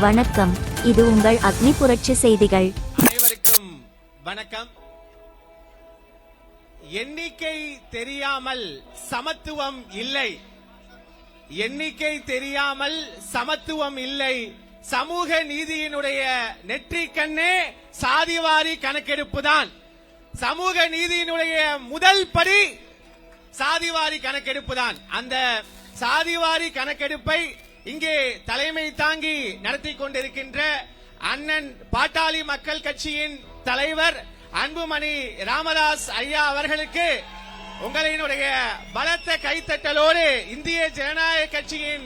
வணக்கம், இது உங்கள் அக்னி புரட்சி செய்திகள். அனைவருக்கும் வணக்கம். எண்ணிக்கை தெரியாமல் சமத்துவம் இல்லை, எண்ணிக்கை தெரியாமல் சமத்துவம் இல்லை. சமூக நீதியினுடைய நெற்றிக் கண்ணே சாதிவாரி கணக்கெடுப்பு தான். சமூக நீதியினுடைய முதல் படி சாதிவாரி கணக்கெடுப்பு தான். அந்த சாதிவாரி கணக்கெடுப்பை இங்கே தலைமை தாங்கி நடத்தி கொண்டிருக்கின்ற அண்ணன் பாட்டாளி மக்கள் கட்சியின் தலைவர் அன்புமணி ராமதாஸ் ஐயா அவர்களுக்கு உங்களினுடைய பலத்த கைத்தட்டலோடு இந்திய ஜனநாயக கட்சியின்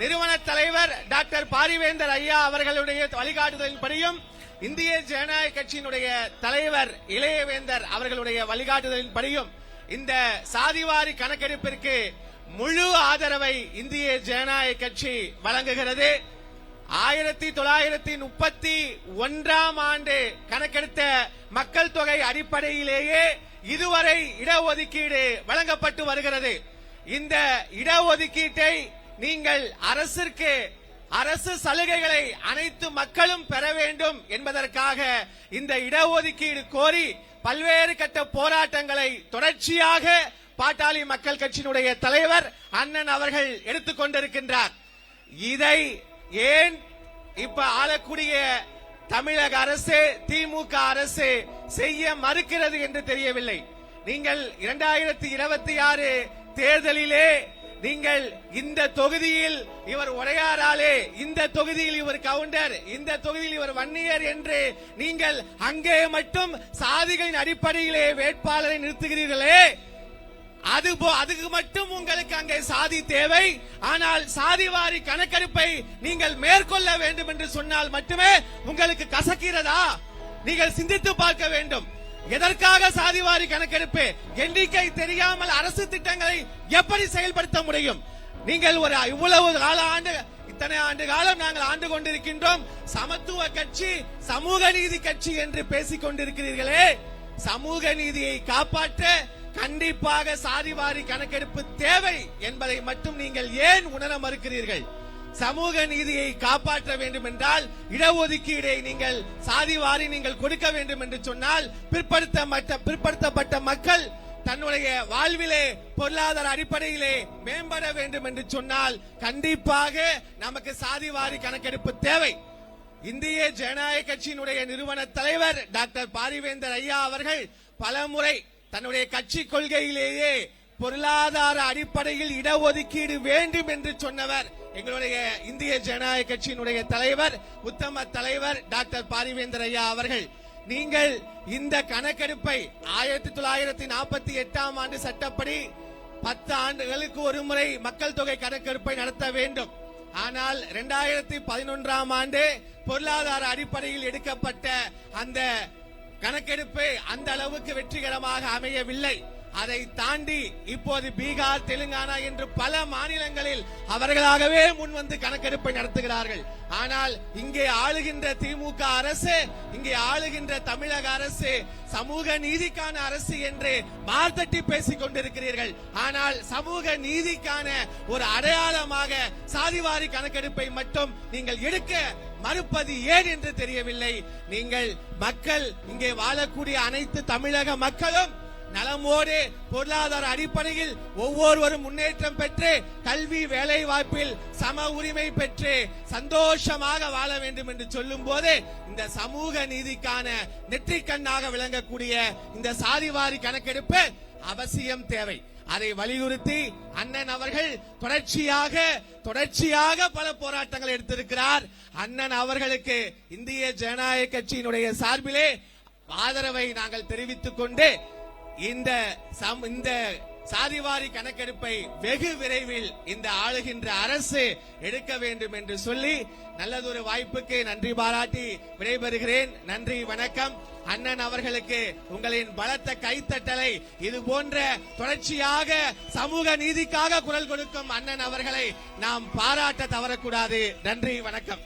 நிறுவன தலைவர் டாக்டர் பாரிவேந்தர் ஐயா அவர்களுடைய வழிகாட்டுதலின்படியும் இந்திய ஜனநாயக கட்சியினுடைய தலைவர் இளையவேந்தர் அவர்களுடைய வழிகாட்டுதலின்படியும் இந்த சாதிவாரி கணக்கெடுப்பிற்கு முழு ஆதரவை இந்திய ஜனநாயக கட்சி வழங்குகிறது. 1931 ஆண்டு கணக்கெடுத்த மக்கள் தொகை அடிப்படையிலேயே இதுவரை இடஒதுக்கீடு வழங்கப்பட்டு வருகிறது. இந்த இடஒதுக்கீட்டை நீங்கள் அரசு சலுகைகளை அனைத்து மக்களும் பெற வேண்டும் என்பதற்காக இந்த இடஒதுக்கீடு கோரி பல்வேறு கட்ட போராட்டங்களை தொடர்ச்சியாக பாட்டாளி மக்கள் கட்சியினுடைய தலைவர் அண்ணன் அவர்கள் எடுத்துக் கொண்டிருக்கின்றார். இதை ஏன் இப்ப ஆளக்கூடிய தமிழக அரசு, திமுக அரசு செய்ய மறுக்கிறது என்று தெரியவில்லை. நீங்கள் 2026 தேர்தலிலே நீங்கள் இந்த தொகுதியில் இவர் உடையாராலே, இந்த தொகுதியில் இவர் கவுண்டர், இந்த தொகுதியில் இவர் வன்னியர் என்று நீங்கள் அங்கே மட்டும் சாதிகளின் அடிப்படையிலே வேட்பாளரை நிறுத்துகிறீர்களே, அதுக்கு மட்டும் உங்களுக்கு அங்கே சாதி தேவை. ஆனால் சாதிவாரி கணக்கெடுப்பை நீங்கள் மேற்கொள்ள வேண்டும் என்று சொன்னால் மட்டுமே உங்களுக்கு கசக்கிறதா? நீங்கள் சிந்தித்து பார்க்க வேண்டும். எதற்காக சாதிவாரி கணக்கெடுப்பு? எண்ணிக்கை தெரியாமல் அரசு திட்டங்களை எப்படி செயல்படுத்த முடியும்? நீங்கள் ஒரு இவ்வளவு இத்தனை ஆண்டு காலம் நாங்கள் ஆண்டு கொண்டிருக்கின்றோம், சமத்துவ கட்சி, சமூக நீதி கட்சி என்று பேசிக் கொண்டிருக்கிறீர்களே, சமூக நீதியை காப்பாற்ற கண்டிப்பாக சாதிவாரி கணக்கெடுப்பு தேவை என்பதை மட்டும் நீங்கள் ஏன் உணர மறுக்கிறீர்கள்? சமூக நீதியை காப்பாற்ற வேண்டும் என்றால் இடஒதுக்கீடை நீங்கள் சாதிவாரி நீங்கள் கொடுக்க வேண்டும் என்று சொன்னால் பிற்படுத்தப்பட்ட மக்கள் தன்னுடைய வாழ்விலே பொருளாதார அடிப்படையிலே மேம்பட வேண்டும் என்று சொன்னால் கண்டிப்பாக நமக்கு சாதிவாரி கணக்கெடுப்பு தேவை. இந்திய ஜனநாயக கட்சியினுடைய நிறுவன தலைவர் டாக்டர் பாரிவேந்தர் ஐயா அவர்கள் பலமுறை தன்னுடைய கட்சி கொள்கையிலேயே பொருளாதார அடிப்படையில் இடஒதுக்கீடு வேண்டும் என்று சொன்னவர் எங்களுடைய இந்திய ஜனநாயக கட்சியினுடைய தலைவர், உத்தம தலைவர் டாக்டர் பாரிவேந்தர் ஐயா அவர்கள். நீங்கள் இந்த கணக்கெடுப்பை 1948 ஆண்டு சட்டப்படி 10 ஆண்டுகளுக்கு ஒரு முறை மக்கள் தொகை கணக்கெடுப்பை நடத்த வேண்டும். ஆனால் 2011 ஆண்டு பொருளாதார அடிப்படையில் எடுக்கப்பட்ட அந்த கணக்கெடுப்பு அந்த அளவுக்கு வெற்றிகரமாக அமையவில்லை. அதை தாண்டி இப்போது பீகார், தெலுங்கானா என்று பல மாநிலங்களில் அவர்களாகவே முன்வந்து கணக்கெடுப்பை நடத்துகிறார்கள். ஆனால் இங்கே ஆளுகின்ற திமுக அரசு, இங்கே ஆளுகின்ற தமிழக அரசு சமூக நீதிக்கான அரசு என்று மார்த்தட்டி பேசிக் கொண்டிருக்கிறீர்கள். ஆனால் சமூக நீதிக்கான ஒரு அடையாளமாக சாதிவாரி கணக்கெடுப்பை மட்டும் நீங்கள் எடுக்க மறுப்பது ஏன் என்று தெரியவில்லை. நீங்கள் மக்கள், இங்கே வாழக்கூடிய அனைத்து தமிழக மக்களும் நலமோடு பொருளாதார அடிப்படையில் ஒவ்வொருவரும் முன்னேற்றம் பெற்று கல்வி வேலை வாய்ப்பில் சம உரிமை பெற்று சந்தோஷமாக வாழ வேண்டும் என்று சொல்லும் போது இந்த சமூக நீதிக்கான நெற்றிக்கண்ணாக விளங்கக்கூடிய இந்த சாதிவாரி கணக்கெடுப்பு அவசியம் தேவை. அதை வலியுறுத்தி அண்ணன் அவர்கள் தொடர்ச்சியாக பல போராட்டங்கள் எடுத்திருக்கிறார். அண்ணன் அவர்களுக்கு இந்திய ஜனநாயக கட்சியினுடைய சார்பிலே ஆதரவை நாங்கள் தெரிவித்துக் கொண்டு இந்த சாதிவாரி கணக்கெடுப்பை வெகு விரைவில் இந்த ஆளுகின்ற அரசு எடுக்க வேண்டும் என்று சொல்லி நல்லதொரு வாய்ப்புக்கு நன்றி பாராட்டி விடைபெறுகிறேன். நன்றி, வணக்கம். அண்ணன் அவர்களுக்கு உங்களின் பலத்த கைத்தட்டலை, இது போன்ற தொடர்ச்சியாக சமூக நீதிக்காக குரல் கொடுக்கும் அண்ணன் அவர்களை நாம் பாராட்ட தவறக்கூடாது. நன்றி, வணக்கம்.